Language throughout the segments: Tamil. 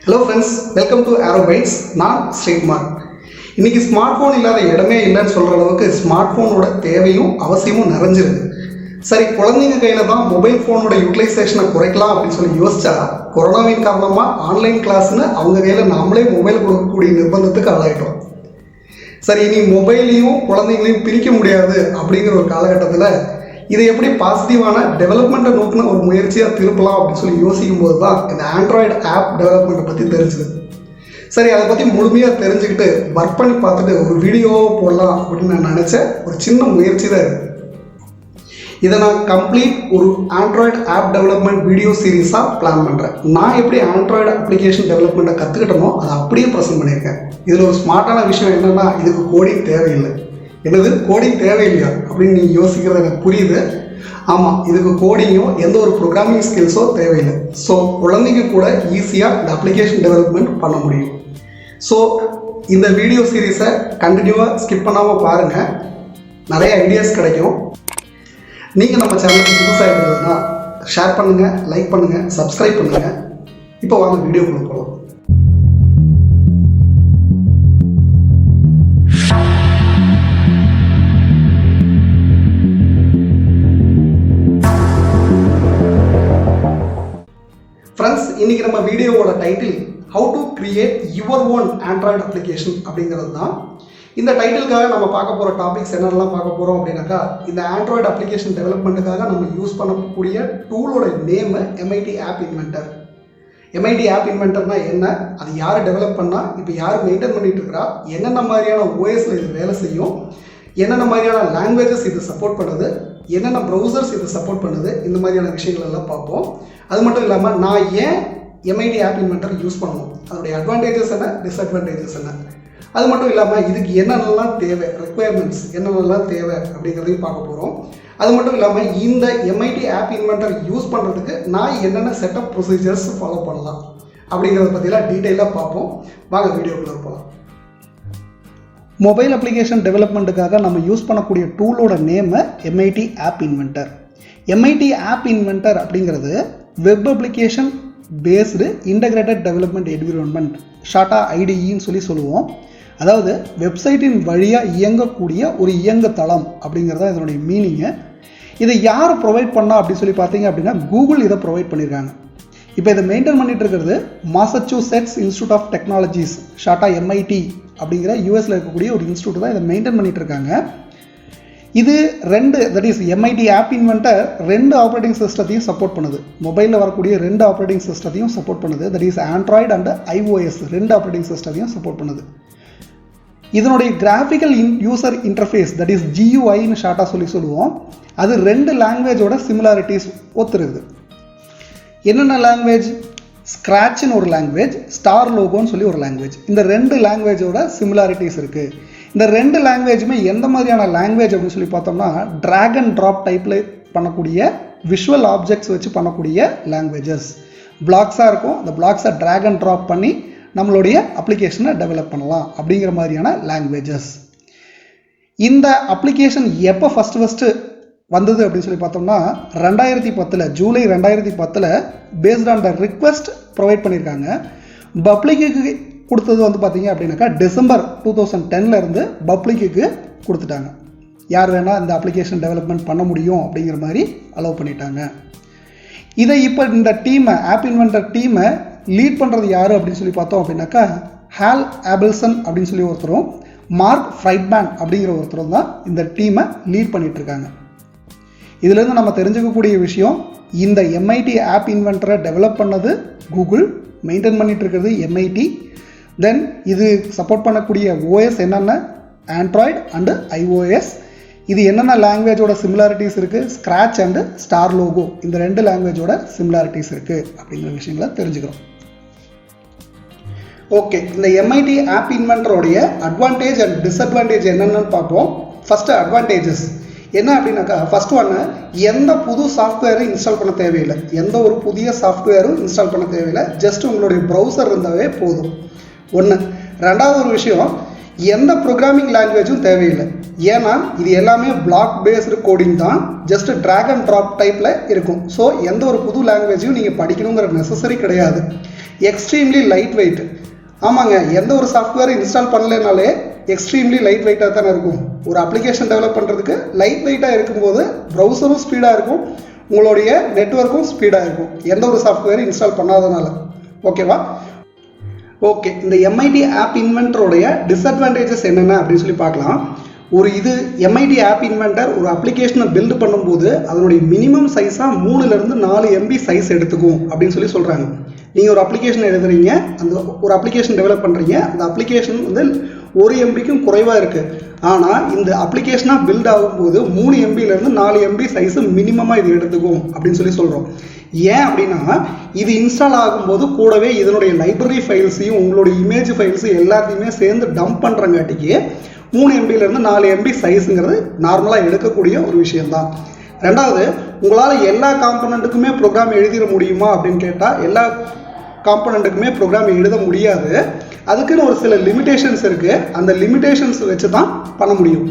ஹலோ ஃப்ரெண்ட்ஸ், வெல்கம் டு ஆரோபைட்ஸ். நான் ஸ்ரீகுமார். இன்றைக்கி ஸ்மார்ட் ஃபோன் இல்லாத இடமே இல்லைன்னு சொல்கிற அளவுக்கு ஸ்மார்ட் ஃபோனோட தேவையும் அவசியமும் நிறைஞ்சிருக்கு. சரி, குழந்தைங்க கையில் தான் மொபைல் ஃபோனோட யூட்டிலைசேஷனை குறைக்கலாம் அப்படின்னு சொல்லி யோசிச்சா, கொரோனாவின் காரணமாக ஆன்லைன் கிளாஸ்னு அவங்க கையில் நாமளே மொபைல் கொடுக்கக்கூடிய நிர்பந்தத்துக்கு ஆளாயிட்டோம். சரி, இனி மொபைலையும் குழந்தைங்களையும் பிரிக்க முடியாது அப்படிங்கிற ஒரு காலகட்டத்தில் இதை எப்படி பாசிட்டிவான டெவலப்மெண்ட்டை நோக்கின ஒரு முயற்சியாக திருப்பலாம் அப்படின்னு சொல்லி யோசிக்கும் போது தான் இந்த ஆண்ட்ராய்டு ஆப் டெவலப்மெண்ட்டை பற்றி தெரிஞ்சுது. சரி, அதை பற்றி முழுமையாக தெரிஞ்சுக்கிட்டு ஒர்க் பண்ணி பார்த்துட்டு ஒரு வீடியோவை போடலாம் அப்படின்னு நான் நினச்ச ஒரு சின்ன முயற்சி தான் இருக்குது. இதை நான் கம்ப்ளீட் ஒரு ஆண்ட்ராய்டு ஆப் டெவலப்மெண்ட் வீடியோ சீரீஸாக பிளான் பண்ணுறேன். நான் எப்படி ஆண்ட்ராய்டு அப்ளிகேஷன் டெவலப்மெண்ட்டை கற்றுக்கிட்டனோ அதை அப்படியே ப்ரெசென்ட் பண்ணியிருக்கேன். இதில் ஒரு ஸ்மார்ட்டான விஷயம் என்னென்னா, இதுக்கு கோடிங் தேவையில்லை. என்னது கோடிங் தேவையில்லையா அப்படின்னு நீங்கள் யோசிக்கிறது எனக்கு புரியுது. ஆமாம், இதுக்கு கோடிங்கோ எந்த ஒரு ப்ரோக்ராமிங் ஸ்கில்ஸோ தேவையில்லை. ஸோ குழந்தைங்க கூட ஈஸியாக இந்த அப்ளிகேஷன் டெவலப்மெண்ட் பண்ண முடியும். ஸோ இந்த வீடியோ சீரீஸை கண்டினியூவாக ஸ்கிப் பண்ணாமல் பாருங்கள், நிறைய ஐடியாஸ் கிடைக்கும். நீங்கள் நம்ம சேனலுக்கு புதுசாக இருந்ததுன்னா ஷேர் பண்ணுங்கள், லைக் பண்ணுங்கள், சப்ஸ்கிரைப் பண்ணுங்கள். இப்போ வாங்க வீடியோக்குள்ள போகலாம். ஃப்ரெண்ட்ஸ், இன்றைக்கி நம்ம வீடியோவோட title how to create your own Android application அப்படிங்கிறது தான். இந்த டைட்டிலுக்காக நம்ம பார்க்க போகிற டாபிக்ஸ் என்னெல்லாம் பார்க்க போகிறோம் அப்படின்னாக்கா, இந்த ஆண்ட்ராய்டு அப்ளிகேஷன் டெவலப்மெண்ட்டுக்காக நம்ம யூஸ் பண்ணக்கூடிய டூலோட name MIT App Inventor. MIT App Inventorனா என்ன, அது யார் டெவலப் பண்ணால், இப்போ யார் மெயின்டைன் பண்ணிகிட்டு இருக்கிறா, என்னென்ன மாதிரியான OSல இது வேலை செய்யும், என்னென்ன மாதிரியான லாங்குவேஜஸ் இது சப்போர்ட் பண்ணுது, என்னென்ன ப்ரௌசர்ஸ் இது சப்போர்ட் பண்ணுது, இந்த மாதிரியான விஷயங்கள் எல்லாம் பார்ப்போம். அது மட்டும் இல்லாமல் நான் ஏன் MIT App Inventor யூஸ் பண்ணணும், அதனுடைய அட்வான்டேஜஸ் என்ன, டிஸ்அட்வான்டேஜஸ் என்ன, அது மட்டும் இல்லாமல் இதுக்கு என்னென்னலாம் தேவை, ரெக்குயர்மெண்ட்ஸ் என்னென்னலாம் தேவை அப்படிங்கிறதையும் பார்க்க போகிறோம். அது மட்டும் இல்லாமல் இந்த MIT App Inventor யூஸ் பண்ணுறதுக்கு நான் என்னென்ன செட்டப் ப்ரொசீஜர்ஸ் ஃபாலோ பண்ணலாம் அப்படிங்கிறத பற்றிலாம் டீட்டெயிலாக பார்ப்போம். வாங்க வீடியோக்குள்ளே போகலாம். மொபைல் அப்ளிகேஷன் டெவலப்மெண்ட்டுக்காக நம்ம யூஸ் பண்ணக்கூடிய டூலோட name MIT App Inventor. MIT App Inventor அப்படிங்கிறது web application based integrated development environment, ஷார்ட்டாக IDEன்னு சொல்லுவோம். அதாவது வெப்சைட்டின் வழியாக இயங்கக்கூடிய ஒரு இயங்குதளம் அப்படிங்கிறதா இதனுடைய மீனிங்கு. இதை யார் ப்ரொவைட் பண்ணா அப்படின்னு சொல்லி பார்த்தீங்க அப்படின்னா, கூகுள் இதை ப்ரொவைட் பண்ணியிருக்காங்க. இப்போ இதை மெயின்டைன் பண்ணிட்டு இருக்கிறது மாசச்சூசெட்ஸ் இன்ஸ்டியூட் ஆஃப் டெக்னாலஜிஸ், ஷார்ட்டாக MIT அப்படிங்கிற யூஎஸில் இருக்கக்கூடிய ஒரு இன்ஸ்டியூட் தான் இதை மெயின்டைன் பண்ணிட்டு இருக்காங்க. இது that is MIT App Inventor ரெண்டு ஆப்ரேட்டிங் சிஸ்டத்தையும் சப்போர்ட் பண்ணுது. மொபைலில் வரக்கூடிய ரெண்டு ஆப்ரேட்டிங் சிஸ்டத்தையும் சப்போர்ட் பண்ணுது. That is Android and iOS ரெண்டு ஆப்ரேட்டிங் சிஸ்டத்தையும் சப்போர்ட் பண்ணுது. இதனுடைய graphical user interface, that is GUIன்னு ஷார்ட்டாக சொல்லுவோம். அது ரெண்டு லாங்குவேஜோட சிமிலாரிட்டிஸ் ஒத்துருது. என்னென்ன லாங்குவேஜ்? ஸ்க்ராட்ச்னு ஒரு லாங்குவேஜ், StarLogoன்னு சொல்லி ஒரு லாங்குவேஜ். இந்த ரெண்டு லாங்குவேஜோட சிமிலாரிட்டிஸ் இருக்குது. இந்த ரெண்டு லாங்குவேஜுமே எந்த மாதிரியான லாங்குவேஜ் அப்படின்னு சொல்லி பார்த்தோம்னா, ட்ராக் அண்ட் ட்ராப் டைப்பில் பண்ணக்கூடிய விஷுவல் ஆப்ஜெக்ட்ஸ் வச்சு பண்ணக்கூடிய லாங்குவேஜஸ். பிளாக்ஸாக இருக்கும், அந்த பிளாக்ஸை ட்ராக் அண்ட் ட்ராப் பண்ணி நம்மளுடைய அப்ளிகேஷனை டெவலப் பண்ணலாம் அப்படிங்கிற மாதிரியான லாங்குவேஜஸ். இந்த அப்ளிகேஷன் எப்போ ஃபஸ்ட்டு வந்தது அப்படின்னு சொல்லி பார்த்தோம்னா, 2010 July 2010 based on the request provide பண்ணியிருக்காங்க. பப்ளிக்கு கொடுத்தது பார்த்தீங்க அப்படின்னாக்கா டிசம்பர் 2010 இருந்து பப்ளிக்கு கொடுத்துட்டாங்க. யார் வேணால் இந்த அப்ளிகேஷன் டெவலப்மெண்ட் பண்ண முடியும் அப்படிங்கிற மாதிரி அலோவ் பண்ணிட்டாங்க. இதை இப்போ இந்த டீமை, ஆப் இன்வென்டர் டீமை லீட் பண்ணுறது யார் அப்படின்னு சொல்லி பார்த்தோம் அப்படின்னாக்கா, ஹால் ஆபிள்சன் அப்படின்னு சொல்லி ஒருத்தரும், மார்க் ஃப்ரைட்மேன் அப்படிங்கிற ஒருத்தரும் தான் இந்த டீமை லீட் பண்ணிகிட்ருக்காங்க. இதுலேருந்து நம்ம தெரிஞ்சுக்கக்கூடிய விஷயம், இந்த MIT App Inventor டெவலப் பண்ணது கூகுள், மெயின்டைன் பண்ணிட்டு இருக்கிறது MIT. தென் இது சப்போர்ட் பண்ணக்கூடிய OS என்னென்ன, ஆண்ட்ராய்டு அண்டு iOS. இது என்னென்ன லாங்குவேஜோட சிமிலாரிட்டிஸ் இருக்குது, ஸ்க்ராட்ச் அண்டு StarLogo, இந்த ரெண்டு லாங்குவேஜோட சிமிலாரிட்டிஸ் இருக்குது அப்படிங்கிற விஷயங்களை தெரிஞ்சுக்கிறோம். ஓகே, இந்த MIT App Inventorோடைய அட்வான்டேஜ் அண்ட் டிஸ்அட்வான்டேஜ் என்னென்னு பார்ப்போம். ஃபஸ்ட்டு அட்வான்டேஜஸ் என்ன அப்படின்னாக்கா, ஃபஸ்ட் ஒன்று, எந்த புது சாஃப்ட்வேரும் இன்ஸ்டால் பண்ண தேவையில்லை. எந்த ஒரு புதிய சாஃப்ட்வேரும் இன்ஸ்டால் பண்ண தேவையில்லை. ஜஸ்ட் உங்களுடைய ப்ரௌசர் இருந்தாவே போதும். ஒன்று. ரெண்டாவது ஒரு விஷயம், எந்த ப்ரோக்ராமிங் லாங்குவேஜும் தேவையில்லை. ஏன்னா இது எல்லாமே பிளாக் பேஸ்டு கோடிங் தான், ஜஸ்ட் ட்ராக் அண்ட் ட்ராப் டைப்பில் இருக்கும். ஸோ எந்த ஒரு புது லாங்குவேஜையும் நீங்கள் படிக்கணுங்கிற நெசசரி கிடையாது. Extremely light weight. ஆமாங்க, எந்த ஒரு சாஃப்ட்வேர் இன்ஸ்டால் பண்ணலைனாலே எக்ஸ்ட்ரீம்லி லைட் வெயிட்டாக தானே இருக்கும். ஒரு அப்ளிகேஷன் டெவலப் பண்ணுறதுக்கு லைட் வெயிட்டாக இருக்கும்போது ப்ரௌசரும் ஸ்பீடாக இருக்கும், உங்களுடைய நெட்வொர்க்கும் ஸ்பீடாக இருக்கும், எந்த ஒரு சாஃப்ட்வேர் இன்ஸ்டால் பண்ணாதனால. ஓகேவா? ஓகே, இந்த MIT ஆப் இன்வென்டரோடைய டிஸ்அட்வான்டேஜஸ் என்னென்ன அப்படின்னு சொல்லி பார்க்கலாம். ஒரு MIT ஆப் இன்வென்டர் ஒரு அப்ளிகேஷனை பில்டு பண்ணும்போது அதனுடைய மினிமம் சைஸாக 3லேருந்து 4 MB சைஸ் எடுத்துக்கும் அப்படின்னு சொல்லி சொல்கிறாங்க. நீங்கள் ஒரு அப்ளிகேஷன் எழுதுறீங்க, அந்த ஒரு அப்ளிகேஷன் டெவலப் பண்ணுறீங்க, அந்த அப்ளிகேஷன் 1 MBக்கும் குறைவாக இருக்குது. ஆனால் இந்த அப்ளிகேஷனாக பில்ட் ஆகும்போது 3 MBலேருந்து 4 MB சைஸு மினிமமாக இது எடுத்துக்கும் அப்படின்னு சொல்லி சொல்கிறோம். ஏன் அப்படின்னா இது இன்ஸ்டால் ஆகும்போது கூடவே இதனுடைய லைப்ரரி ஃபைல்ஸையும் உங்களுடைய இமேஜ் ஃபைல்ஸையும் எல்லாத்தையுமே சேர்ந்து டம்ப் பண்ணுறங்காட்டிக்கு 3 MBலேருந்து 4 MB சைஸுங்கிறது நார்மலாக எடுக்கக்கூடிய ஒரு விஷயம்தான். ரெண்டாவது, உங்களால் எல்லா காம்பனண்ட்டுக்குமே ப்ரோக்ராம் எழுதிட முடியுமா அப்படின்னு கேட்டால் எல்லா காம்பனண்ட்டுக்குமே ப்ரோக்ராம் எழுத முடியாது. அதுக்குன்னு ஒரு சில லிமிடேஷன்ஸ் இருக்குது. அந்த லிமிடேஷன்ஸ் வச்சு தான் பண்ண முடியும்.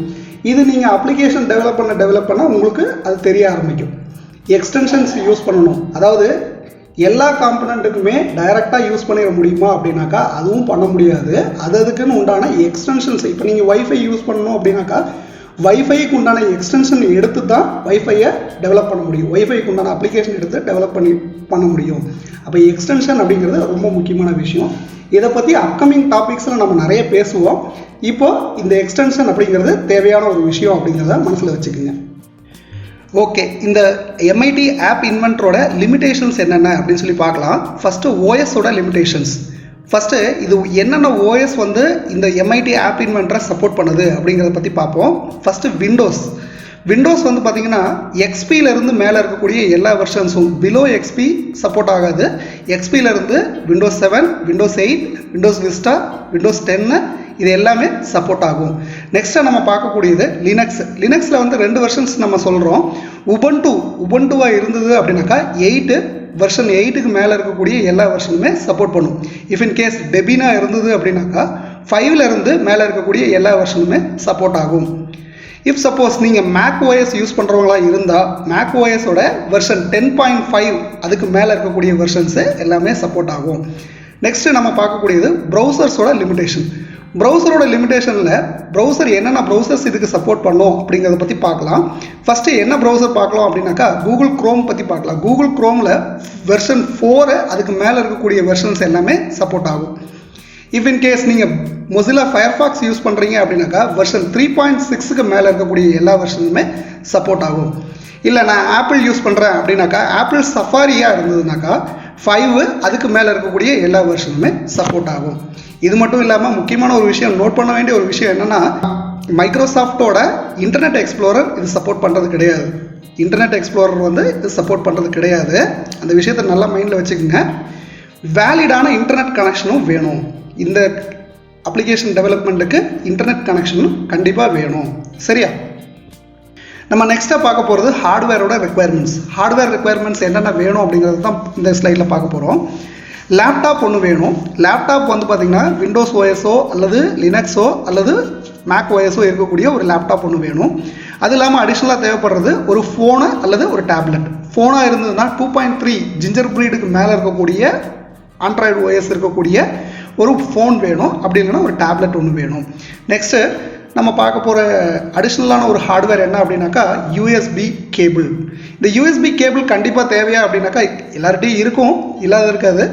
இது நீங்கள் அப்ளிகேஷன் டெவலப் பண்ண உங்களுக்கு அது தெரிய ஆரம்பிக்கும். எக்ஸ்டென்ஷன்ஸ் யூஸ் பண்ணணும், அதாவது எல்லா காம்பனண்ட்டுக்குமே டைரெக்டாக யூஸ் பண்ணிட முடியுமா அப்படின்னாக்கா அதுவும் பண்ண முடியாது. அதுக்குன்னு உண்டான எக்ஸ்டென்ஷன்ஸ், இப்போ நீங்கள் வைஃபை யூஸ் பண்ணணும் அப்படின்னாக்கா வைஃபைக்கு உண்டான எக்ஸ்டென்ஷன் எடுத்து தான் வைஃபையை டெவலப் பண்ண முடியும், வைஃபைக்கு உண்டான அப்ளிகேஷன் எடுத்து டெவலப் பண்ண முடியும். அப்போ எக்ஸ்டென்ஷன் அப்படிங்கிறது ரொம்ப முக்கியமான விஷயம். இதை பற்றி அப்கமிங் டாபிக்ஸில் நம்ம நிறைய பேசுவோம். இப்போது இந்த எக்ஸ்டென்ஷன் அப்படிங்கிறது தேவையான ஒரு விஷயம் அப்படிங்கிறத மனசில் வச்சுக்கோங்க. ஓகே, இந்த MIT ஆப் இன்வென்டரோட லிமிடேஷன்ஸ் என்னென்ன அப்படின்னு சொல்லி பார்க்கலாம். First ஓஎஸோட limitations. ஃபஸ்ட்டு இது என்னென்ன ஓஎஸ் இந்த MIT ஆப் இன்வென்டரை சப்போர்ட் பண்ணுது அப்படிங்கிறத பற்றி பார்ப்போம். ஃபஸ்ட்டு விண்டோஸ் பார்த்தீங்கன்னா XPலேருந்து மேலே இருக்கக்கூடிய எல்லா வெர்ஷன்ஸும், பிலோ XP சப்போர்ட் ஆகாது. XPலேருந்து Windows 7, Windows 8, Windows Vista, Windows 10 இது எல்லாமே சப்போர்ட் ஆகும். நெக்ஸ்ட்டாக நம்ம பார்க்கக்கூடியது லினக்ஸில் 2 வெர்ஷன்ஸ் நம்ம சொல்கிறோம். உபுண்டுவாக இருந்தது அப்படின்னாக்கா வெர்ஷன் 8க்கு மேலே இருக்கக்கூடிய எல்லா வெர்ஷனுமே சப்போர்ட் பண்ணும். இஃப் இன் கேஸ் டெபினா இருந்தது அப்படின்னாக்கா 5லேருந்து மேலே இருக்கக்கூடிய எல்லா வெர்ஷனுமே சப்போர்ட் ஆகும். இஃப் சப்போஸ் நீங்கள் மேக் ஓஎஸ் யூஸ் பண்ணுறவங்களா இருந்தால் மேக் ஓஎஸோட வெர்ஷன் 10.5 அதுக்கு மேலே இருக்கக்கூடிய வெர்ஷன்ஸு எல்லாமே சப்போர்ட் ஆகும். நெக்ஸ்ட்டு நம்ம பார்க்கக்கூடியது ப்ரௌசர்ஸோட லிமிடேஷன். ப்ரௌசரோட லிமிடேஷனில் ப்ரௌசர் என்னென்ன ப்ரௌசர்ஸ் இதுக்கு சப்போர்ட் பண்ணோம் அப்படிங்கிறத பற்றி பார்க்கலாம். ஃபஸ்ட்டு என்ன ப்ரௌசர் பார்க்கலாம் அப்படின்னாக்கா கூகுள் க்ரோம் பற்றி பார்க்கலாம். கூகுள் க்ரோமில் வெர்ஷன் 4 அதுக்கு மேலே இருக்கக்கூடிய வெர்ஷன்ஸ் எல்லாமே சப்போர்ட் ஆகும். இஃப் இன் கேஸ் நீங்கள் மொசிலா ஃபயர்ஃபாக்ஸ் யூஸ் பண்ணுறீங்க அப்படின்னாக்கா வெர்ஷன் 3.6க்கு மேலே இருக்கக்கூடிய எல்லா வெர்ஷனுமே சப்போர்ட் ஆகும். இல்லை நான் ஆப்பிள் யூஸ் பண்ணுறேன் அப்படின்னாக்கா ஆப்பிள் சஃபாரியாக இருந்ததுனாக்கா 5 அதுக்கு மேலே இருக்கக்கூடிய எல்லா வெர்ஷனுமே சப்போர்ட் ஆகும். இது மட்டும் இல்லாமல் முக்கியமான ஒரு விஷயம், நோட் பண்ண வேண்டிய ஒரு விஷயம் என்னென்னா மைக்ரோசாஃப்டோட இன்டர்நெட் எக்ஸ்ப்ளோரர் இது சப்போர்ட் பண்ணுறது கிடையாது. இன்டர்நெட் எக்ஸ்ப்ளோரர் இது சப்போர்ட் பண்ணுறது கிடையாது. அந்த விஷயத்தை நல்லா மைண்டில் வச்சுக்கோங்க. வேலிடான இன்டர்நெட் கனெக்ஷனும் வேணும். இந்த அப்ளிகேஷன் டெவலப்மெண்ட்டுக்கு இன்டர்நெட் கனெக்ஷனும் கண்டிப்பாக வேணும். சரியா? நம்ம நெக்ஸ்ட்டாக பார்க்க போகிறது ஹார்ட்வேரோட ரெக்குயர்மெண்ட்ஸ். ஹார்ட்வேர் ரெக்குயர்மெண்ட்ஸ் என்னென்ன வேணும் அப்படிங்கிறது தான் இந்த ஸ்லைடில் பார்க்க போகிறோம். லேப்டாப் ஒன்று வேணும். லேப்டாப் பார்த்திங்கன்னா விண்டோஸ் ஓஎஸோ அல்லது லினக்ஸோ அல்லது மேக் ஓஎஸோ இருக்கக்கூடிய ஒரு லேப்டாப் ஒன்று வேணும். அது இல்லாமல் அடிஷ்னலாக தேவைப்படுறது ஒரு ஃபோனு அல்லது ஒரு டேப்லெட். ஃபோனாக இருந்ததுன்னா 2.3 ஜிஞ்சர் ப்ரீடுக்கு மேலே இருக்கக்கூடிய ஆண்ட்ராய்டு ஓஎஸ் இருக்கக்கூடிய ஒரு ஃபோன் வேணும். அப்படி இல்லைன்னா ஒரு டேப்லெட் ஒன்று வேணும். நெக்ஸ்ட்டு நம்ம பார்க்க போகிற அடிஷ்னலான ஒரு ஹார்ட்வேர் என்ன அப்படின்னாக்கா USB கேபிள். இந்த USB கேபிள் கண்டிப்பாக தேவையா அப்படின்னாக்கா எல்லார்ட்டையும் இருக்கும், இல்லாத இருக்காது.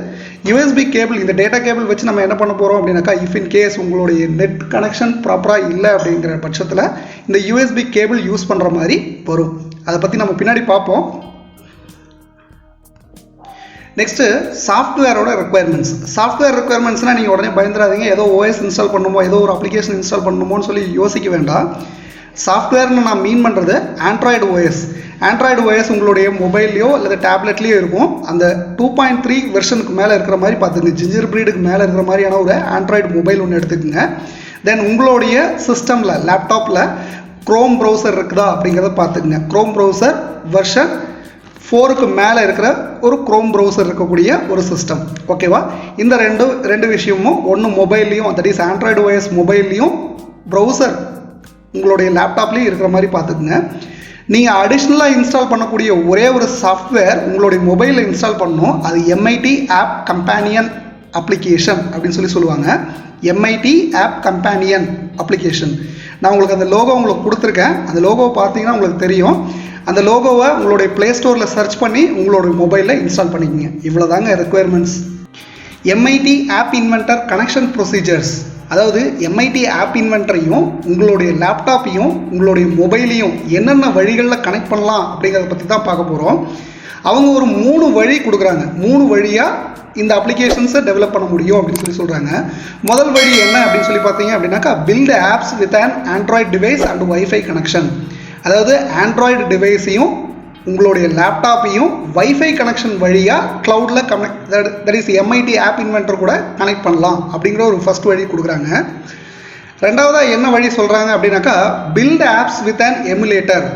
USB கேபிள், இந்த டேட்டா கேபிள் வச்சு நம்ம என்ன பண்ண போகிறோம் அப்படின்னாக்கா இஃப் இன் கேஸ் உங்களுடைய நெட் கனெக்ஷன் ப்ராப்பராக இல்லை அப்படிங்கிற பட்சத்தில் இந்த USB கேபிள் யூஸ் பண்ணுற மாதிரி வரும். அதை பற்றி நம்ம பின்னாடி பார்ப்போம். நெக்ஸ்ட்டு சாஃப்ட்வேரோட ரெக்குயர்மெண்ட்ஸ். சாஃப்ட்வேர் ரெக்குயர்மெண்ட்ஸ்னால் நீங்கள் உடனே பயந்துடாதீங்க, ஏதோ ஓஎஸ் இன்ஸ்டால் பண்ணணுமோ ஏதோ ஒரு அப்ளிகேஷன் இன்ஸ்டால் பண்ணணுமோன்னு சொல்லி யோசிக்க வேண்டாம். சாஃப்ட்வேர்னு நான் மீன் பண்ணுறது ஆண்ட்ராய்டு ஓஎஸ். ஆண்ட்ராய்டு ஓஎஸ் உங்களுடைய மொபைல்லையோ அல்லது டேப்லெட்லேயோ இருக்கும். அந்த 2.3 வெர்ஷனுக்கு மேலே இருக்கிற மாதிரி பார்த்துங்க, ஜிஞ்சர் ப்ரீடுக்கு மேலே இருக்கிற மாதிரியான ஒரு ஆண்ட்ராய்டு மொபைல் ஒன்று எடுத்துக்கோங்க. தென் உங்களுடைய சிஸ்டமில் லேப்டாப்பில் க்ரோம் ப்ரௌசர் இருக்குதா அப்படிங்கிறத பார்த்துக்குங்க. க்ரோம் ப்ரௌசர் வெர்ஷன் 4க்கு மேலே இருக்கிற ஒரு க்ரோம் ப்ரௌசர் இருக்கக்கூடிய ஒரு சிஸ்டம். ஓகேவா? இந்த ரெண்டு விஷயமும் ஒன்று மொபைல்லையும், தட் இஸ் ஆண்ட்ராய்டு ஓஎஸ் மொபைல்லையும் ப்ரௌசர் உங்களுடைய லேப்டாப்லேயும் இருக்கிற மாதிரி பார்த்துக்குங்க. நீங்கள் அடிஷ்னலாக இன்ஸ்டால் பண்ணக்கூடிய ஒரே ஒரு சாஃப்ட்வேர் உங்களுடைய மொபைலில் இன்ஸ்டால் பண்ணணும். அது MIT ஆப் கம்பேனியன் அப்ளிகேஷன் அப்படின்னு சொல்லுவாங்க. MIT App Companion application. நான் உங்களுக்கு அந்த லோகோ உங்களுக்கு கொடுத்துருக்கேன். அந்த லோகோவை பார்த்தீங்கன்னா உங்களுக்கு தெரியும். அந்த லோகோவை உங்களுடைய ப்ளே ஸ்டோரில் சர்ச் பண்ணி உங்களோட மொபைலில் இன்ஸ்டால் பண்ணிக்கோங்க. இவ்வளோதாங்க requirements. MIT App Inventor connection procedures, அதாவது MIT App Inventorரையும் உங்களுடைய லேப்டாப்பையும் உங்களுடைய மொபைலையும் என்னென்ன வழிகளில் கனெக்ட் பண்ணலாம் அப்படிங்கிறத பற்றி தான் பார்க்க போகிறோம். அவங்க ஒரு 3 வழி கொடுக்குறாங்க. 3 வழியாக இந்த அப்ளிகேஷன்ஸை டெவலப் பண்ண முடியும் அப்படின்னு சொல்கிறாங்க. முதல் வழி என்ன அப்படின்னு பார்த்தீங்க அப்படின்னாக்கா, build apps with an Android device and wifi connection. அதாவது ஆண்ட்ராய்டு டிவைஸையும் உங்களுடைய லேப்டாப்பையும் வைஃபை கனெக்ஷன் வழியாக க்ளவுடில் that is MIT App Inventor கூட கனெக்ட் பண்ணலாம் அப்படிங்கிற ஒரு ஃபர்ஸ்ட் வழி கொடுக்குறாங்க. ரெண்டாவதாக என்ன வழி சொல்கிறாங்க அப்படின்னாக்கா, build apps with an emulator.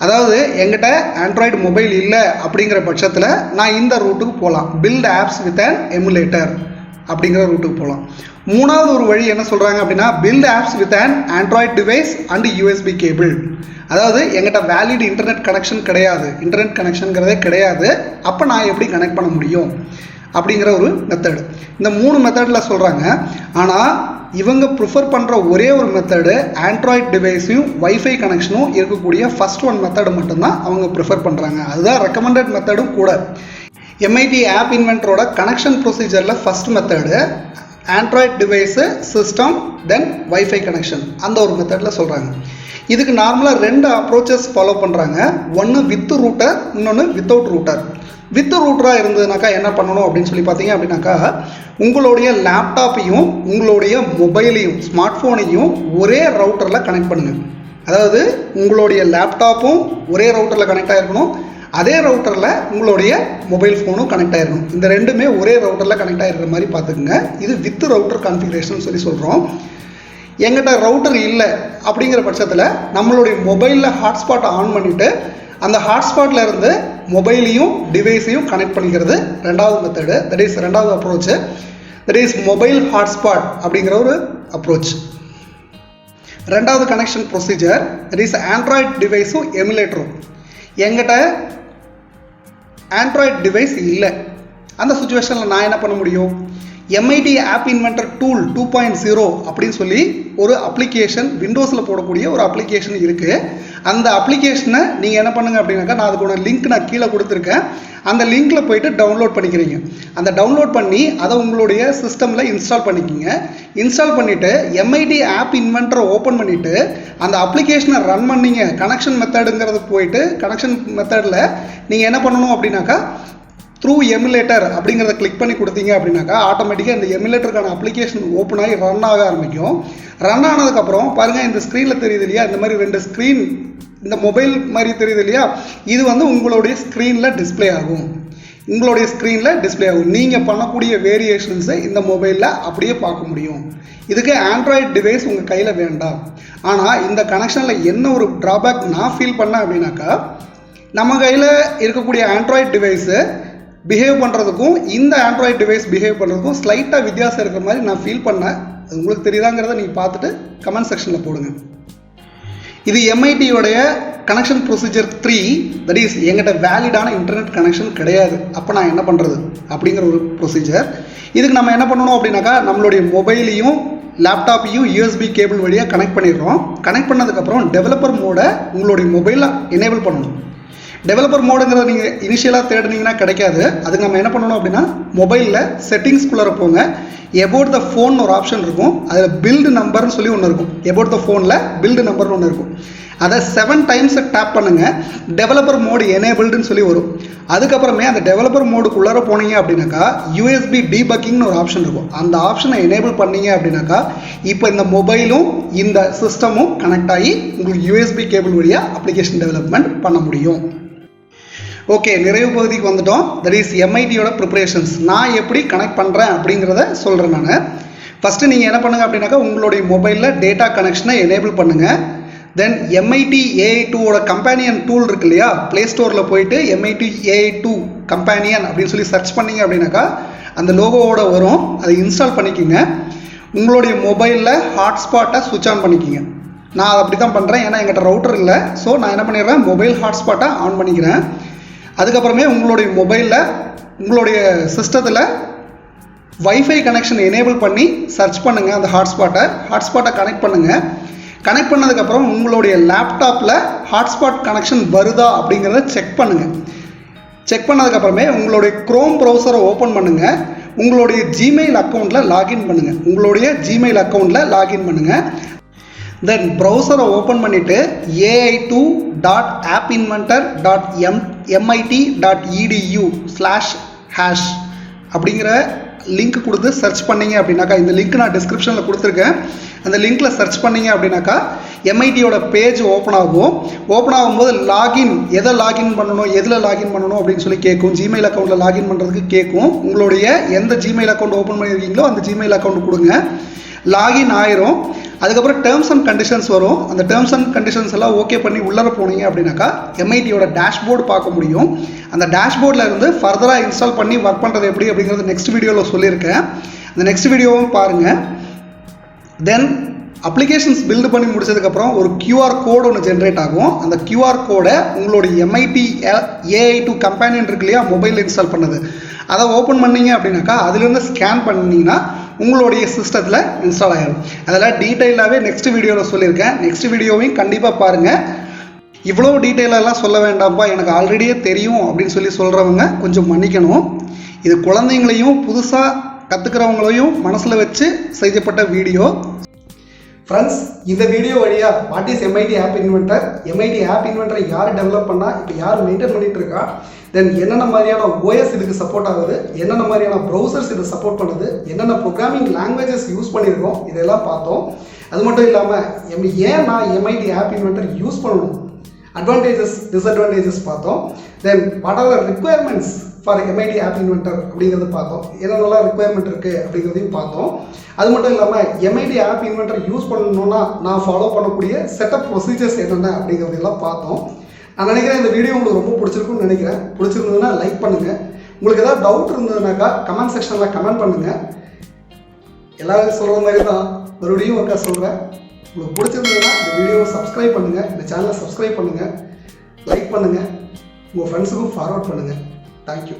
அதாவது எங்கிட்ட ஆண்ட்ராய்டு மொபைல் இல்லை அப்படிங்கிற பட்சத்தில் நான் இந்த ரூட்டுக்கு போகலாம். Build apps with an emulator அப்படிங்கிற ரூட்டுக்கு போகலாம். மூணாவது ஒரு வழி என்ன சொல்கிறாங்க அப்படின்னா, build apps with an Android device and USB cable. அதாவது எங்கிட்ட வேலிட் இன்டர்நெட் கனெக்ஷன் கிடையாது, இன்டர்நெட் கனெக்ஷனுங்கிறதே கிடையாது, அப்போ நான் எப்படி கனெக்ட் பண்ண முடியும் அப்படிங்கிற ஒரு மெத்தடு. இந்த 3 மெத்தடில் சொல்கிறாங்க. ஆனால் இவங்க ப்ரிஃபர் பண்ணுற ஒரே ஒரு மெத்தடு ஆண்ட்ராய்டு டிவைஸையும் வைஃபை கனெக்ஷனும் இருக்கக்கூடிய ஃபர்ஸ்ட் ஒன் மெத்தடு மட்டும்தான் அவங்க ப்ரிஃபர் பண்ணுறாங்க. அதுதான் ரெக்கமெண்டட் மெத்தடும் கூட. MIT App Inventorோட கனெக்ஷன் ப்ரொசீஜரில் first method Android device, system, then wifi connection, அந்த ஒரு மெத்தடில் சொல்கிறாங்க. இதுக்கு நார்மலாக 2 அப்ரோச்சஸ் ஃபாலோ பண்ணுறாங்க. ஒன்று வித் ரூட்டர், இன்னொன்று வித்தவுட் ரூட்டர். வித் ரூட்டராக இருந்ததுனாக்கா என்ன பண்ணணும் அப்படின்னு பார்த்தீங்க அப்படின்னாக்கா, உங்களுடைய லேப்டாப்பையும் உங்களுடைய மொபைலையும் ஸ்மார்ட் ஃபோனையும் ஒரே ரவுட்டரில் கனெக்ட் பண்ணுங்கள். அதாவது உங்களுடைய லேப்டாப்பும் ஒரே ரவுட்டரில் கனெக்ட் ஆகிருக்கணும், அதே ரவுட்டரில் உங்களுடைய மொபைல் ஃபோனும் கனெக்ட் ஆகிருக்கணும். இந்த ரெண்டுமே ஒரே ரவுட்டரில் கனெக்ட் ஆகிருக்கிற மாதிரி பார்த்துக்குங்க. இது வித் ரவுட்டர் கான்ஃபிகரேஷன் சொல்கிறோம். எங்கிட்ட ரவுட்டர் இல்லை அப்படிங்கிற பட்சத்தில் நம்மளுடைய மொபைலில் ஹாட்ஸ்பாட்டை ஆன் பண்ணிவிட்டு அந்த ஹாட்ஸ்பாட்டில் இருந்து மொபைலையும் டிவைஸையும் கனெக்ட் பண்ணிக்கிறது ரெண்டாவது மெத்தடு. தட் இஸ் ரெண்டாவது approach. That is mobile hotspot அப்படிங்கிற ஒரு அப்ரோச். ரெண்டாவது connection procedure that is Android டிவைஸும் எமுலேட்டரும். எங்கிட்ட ஆண்ட்ராய்டு டிவைஸ் இல்லை, அந்த சுச்சுவேஷனில் நான் என்ன பண்ண முடியும்? MIT App Inventor டூல் 2.0 அப்படின்னு சொல்லி ஒரு அப்ளிகேஷன் விண்டோஸில் போடக்கூடிய ஒரு அப்ளிகேஷன் இருக்குது. அந்த அப்ளிகேஷனை நீங்கள் என்ன பண்ணுங்கள் அப்படின்னாக்கா, நான் அதுக்கு ஒரு லிங்க் நான் கீழே கொடுத்துருக்கேன். அந்த லிங்க்கில் போயிட்டு டவுன்லோட் பண்ணிக்கிறீங்க. அந்த டவுன்லோட் பண்ணி அதை உங்களுடைய சிஸ்டமில் இன்ஸ்டால் பண்ணிக்கிங்க. இன்ஸ்டால் பண்ணிவிட்டு MIT App Inventor ஓப்பன் பண்ணிவிட்டு அந்த அப்ளிகேஷனை ரன் பண்ணிங்க. கனெக்ஷன் மெத்தடுங்கிறது போயிட்டு கனெக்ஷன் மெத்தடில் நீங்கள் என்ன பண்ணணும் அப்படின்னாக்கா, த்ரூ எமுலேட்டர் அப்படிங்கிறத கிளிக் பண்ணி கொடுத்தீங்க அப்படின்னாக்கா ஆட்டோமேட்டிக்காக இந்த எமுலேட்டருக்கான அப்ளிகேஷன் ஓப்பன் ஆகி ரன் ஆக ஆரம்பிக்கும். ரன் ஆனதுக்கப்புறம் பாருங்கள், இந்த ஸ்க்ரீனில் தெரியுது இல்லையா, இந்த மாதிரி 2 ஸ்க்ரீன் இந்த மொபைல் மாதிரி தெரியுது இல்லையா, இது உங்களுடைய ஸ்க்ரீனில் டிஸ்பிளே ஆகும். உங்களுடைய ஸ்க்ரீனில் டிஸ்பிளே ஆகும். நீங்கள் பண்ணக்கூடிய வேரியேஷன்ஸை இந்த மொபைலில் அப்படியே பார்க்க முடியும். இதுக்கு ஆண்ட்ராய்டு டிவைஸ் உங்கள் கையில் வேண்டாம். ஆனால் இந்த கனெக்ஷனில் என்ன ஒரு ட்ராபேக் நான் ஃபீல் பண்ணேன் அப்படின்னாக்கா, நம்ம கையில் இருக்கக்கூடிய ஆண்ட்ராய்டு டிவைஸு பிஹேவ் பண்ணுறதுக்கும் இந்த ஆண்ட்ராய்டு டிவைஸ் பிஹேவ் பண்ணுறதுக்கும் ஸ்லைட்டாக வித்தியாசம் இருக்கிற மாதிரி நான் ஃபீல் பண்ணேன். அது உங்களுக்கு தெரியுதாங்கிறத நீங்கள் பார்த்துட்டு கமெண்ட் செக்ஷனில் போடுங்க. இது MIT-யோடைய கனெக்ஷன் ப்ரொசீஜர் 3. தட் இஸ் எங்கிட்ட வேலிடான இன்டர்நெட் கனெக்ஷன் கிடையாது, அப்போ நான் என்ன பண்ணுறது அப்படிங்கிற ஒரு ப்ரொசீஜர். இதுக்கு நம்ம என்ன பண்ணணும் அப்படின்னாக்கா, நம்மளுடைய மொபைலையும் லேப்டாப்பையும் USB கேபிள் வழியாக கனெக்ட் பண்ணிடுறோம். கனெக்ட் பண்ணதுக்கப்புறம் டெவலப்பர் மோடை உங்களுடைய மொபைலில் எனேபிள் பண்ணணும். டெவலப்பர் மோடுங்கிறத நீங்கள் இனிஷியலாக தேடினீங்கன்னா கிடைக்காது. அதுக்கு நம்ம என்ன பண்ணணும் அப்படின்னா, மொபைலில் செட்டிங்ஸ்குள்ளே போங்க. எபோட் த ஃபோன் ஒரு ஆப்ஷன் இருக்கும். அதில் பில்டு நம்பர்னு சொல்லி ஒன்று இருக்கும். எபோட் த ஃபோனில் பில்டு நம்பர்னு ஒன்று இருக்கும். அதை 7 டைம்ஸ் டேப் பண்ணுங்கள். டெவலப்பர் மோடு எனேபிள்டுன்னு சொல்லி வரும். அதுக்கப்புறமே அந்த டெவலப்பர் மோடுக்குள்ளார போனீங்க அப்படின்னாக்கா USB டீபக்கிங்னு ஒரு ஆப்ஷன் இருக்கும். அந்த ஆப்ஷனை எனேபிள் பண்ணீங்க அப்படின்னாக்கா, இப்போ இந்த மொபைலும் இந்த சிஸ்டமும் கனெக்ட் ஆகி உங்களுக்கு USB கேபிள் வழியாக அப்ளிகேஷன் டெவலப்மெண்ட் பண்ண முடியும். ஓகே, நிறைவு பகுதிக்கு வந்துட்டோம். தட் இஸ் MIT-யோட ப்ரிப்பரேஷன்ஸ் நான் எப்படி கனெக்ட் பண்ணுறேன் அப்படிங்கிறத சொல்கிறேன். நான் ஃபஸ்ட்டு நீங்கள் என்ன பண்ணுங்கள் அப்படின்னாக்கா, உங்களுடைய மொபைலில் டேட்டா கனெக்ஷனை எனேபிள் பண்ணுங்கள். தென் MIT AI2ஓட கம்பேனியன் டூல் இருக்கு இல்லையா, ப்ளே ஸ்டோரில் போயிட்டு MIT AI2 கம்பேனியன் அப்படின்னு சொல்லி சர்ச் பண்ணிங்க அப்படின்னாக்கா அந்த லோகோவோட வரும். அதை இன்ஸ்டால் பண்ணிக்கிங்க. உங்களுடைய மொபைலில் ஹாட்ஸ்பாட்டை சுவிட்ச் ஆன் பண்ணிக்கிங்க. நான் அதை அப்படி தான் பண்ணுறேன், ஏன்னா எங்கிட்ட ரவுட்டர் இல்லை. ஸோ நான் என்ன பண்ணிடுறேன், மொபைல் ஹாட்ஸ்பாட்டை ஆன் பண்ணிக்கிறேன். அதுக்கப்புறமே உங்களுடைய மொபைலில் உங்களுடைய சிஸ்டத்தில் வைஃபை கனெக்ஷன் எனேபிள் பண்ணி சர்ச் பண்ணுங்கள் அந்த ஹாட்ஸ்பாட்டை கனெக்ட் பண்ணுங்கள். கனெக்ட் பண்ணதுக்கப்புறம் உங்களுடைய லேப்டாப்பில் ஹாட்ஸ்பாட் கனெக்ஷன் வருதா அப்படிங்கிறத செக் பண்ணுங்கள். செக் பண்ணதுக்கப்புறமே உங்களுடைய க்ரோம் ப்ரௌசரை ஓப்பன் பண்ணுங்கள். உங்களுடைய ஜிமெயில் அக்கௌண்ட்டில் லாகின் பண்ணுங்கள். தென் ப்ரௌசரை ஓப்பன் பண்ணிவிட்டு ai2.appinventor.mit.edu/# அப்படிங்கிற லிங்க் கொடுத்து சர்ச் பண்ணிங்க அப்படின்னாக்கா, இந்த லிங்க் நான் டிஸ்கிரிப்ஷனில் கொடுத்துருக்கேன். அந்த லிங்க்கில் சர்ச் பண்ணிங்க அப்படின்னாக்கா எம்ஐடியோட பேஜ் ஓப்பன் ஆகும். ஓப்பன் ஆகும்போது எதில் லாகின் பண்ணணும் அப்படின்னு சொல்லி கேட்கும். ஜிமெயில் அக்கௌண்ட்டில் லாகின் பண்ணுறதுக்கு கேட்கும். உங்களுடைய எந்த ஜிமெயில் அக்கௌண்ட் ஓப்பன் பண்ணியிருக்கீங்களோ அந்த ஜிமெயில் அக்கௌண்ட் கொடுங்க. லாகின் ஆயிரும். அதுக்கப்புறம் டேர்ம்ஸ் அண்ட் கண்டிஷன்ஸ் வரும். அந்த டேர்ம்ஸ் அண்ட் கண்டிஷன்ஸ் எல்லாம் ஓகே பண்ணி உள்ளர போனீங்க அப்படின்னாக்கா எம்ஐடியோட டேஷ்போர்டு பார்க்க முடியும். அந்த டேஷ்போர்டில் இருந்து ஃபர்தராக இன்ஸ்டால் பண்ணி ஒர்க் பண்ணுறது எப்படி அப்படிங்கிறது நெக்ஸ்ட் வீடியோவில் சொல்லியிருக்கேன். அந்த நெக்ஸ்ட் வீடியோவும் பாருங்கள். தென் அப்ளிகேஷன்ஸ் பில்டு பண்ணி முடிச்சதுக்கப்புறம் ஒரு QR கோடு ஒன்று ஜென்ரேட் ஆகும். அந்த QR கோடை உங்களுடைய MIT AI2 கம்பேனியன் இருக்கு இல்லையா, மொபைலில் இன்ஸ்டால் பண்ணது, அதை ஓப்பன் பண்ணிங்க அப்படின்னாக்கா அதிலேருந்து ஸ்கேன் பண்ணிங்கன்னா உங்களுடைய சிஸ்டத்தில் இன்ஸ்டால் ஆகிடும். அதெல்லாம் டீட்டெயிலாகவே நெக்ஸ்ட் வீடியோவில் சொல்லியிருக்கேன். நெக்ஸ்ட் வீடியோவையும் கண்டிப்பாக பாருங்கள். இவ்வளோ டீட்டெயிலெல்லாம் சொல்ல வேண்டாம்ப்பா, எனக்கு ஆல்ரெடியே தெரியும் அப்படின்னு சொல்கிறவங்க கொஞ்சம் மன்னிக்கணும். இது குழந்தைங்களையும் புதுசாக கற்றுக்கிறவங்களையும் மனசில் வச்சு செய்யப்பட்ட வீடியோ. ஃப்ரெண்ட்ஸ், இந்த வீடியோ வழியாக what is MIT app inventor, MIT app இன்வென்டரை யார் டெவலப் பண்ணால், இப்போ யார் மெயின்டைன் பண்ணிகிட்டு இருக்கா, தென் என்னென்ன மாதிரியான OS இதுக்கு சப்போர்ட் ஆகுது, என்னென்ன மாதிரியான ப்ரௌசர்ஸ் இதை சப்போர்ட் பண்ணுது, என்னென்ன ப்ரோக்ராமிங் லாங்குவேஜஸ் யூஸ் பண்ணியிருக்கோம், இதெல்லாம் பார்த்தோம். அது மட்டும் இல்லாமல் ஏன் நான் MIT ஆப் இன்வென்டர் யூஸ் பண்ணணும், அட்வான்டேஜஸ் டிஸ்அட்வான்டேஜஸ் பார்த்தோம். Then what are the requirements for MIT app inventor அப்படிங்கிறது பார்த்தோம். என்னென்னலாம் ரிக்வயர்மெண்ட் இருக்குது அப்படிங்கிறதையும் பார்த்தோம். அது மட்டும் இல்லாமல் MIT ஆப் இன்வென்டர் யூஸ் பண்ணணுன்னா நான் ஃபாலோ பண்ணக்கூடிய செட்டப் ப்ரொசீஜர்ஸ் என்னென்ன அப்படிங்கிறதெல்லாம் பார்த்தோம். நான் நினைக்கிறேன் இந்த வீடியோ உங்களுக்கு ரொம்ப பிடிச்சிருக்குன்னு நினைக்கிறேன். பிடிச்சிருந்ததுன்னா லைக் பண்ணுங்கள். உங்களுக்கு ஏதாவது டவுட் இருந்ததுனாக்கா கமெண்ட் செக்ஷனில் கமெண்ட் பண்ணுங்கள். எல்லாரும் சொல்கிற மாதிரி தான் மறுபடியும் ஒருக்கா சொல்கிறேன். உங்களுக்கு பிடிச்சிருந்ததுன்னா இந்த வீடியோவை சப்ஸ்கிரைப் பண்ணுங்கள், இந்த சேனலை சப்ஸ்கிரைப் பண்ணுங்கள், லைக் பண்ணுங்கள், உங்கள் ஃப்ரெண்ட்ஸுக்கும் ஃபார்வர்ட் பண்ணுங்கள். Thank you.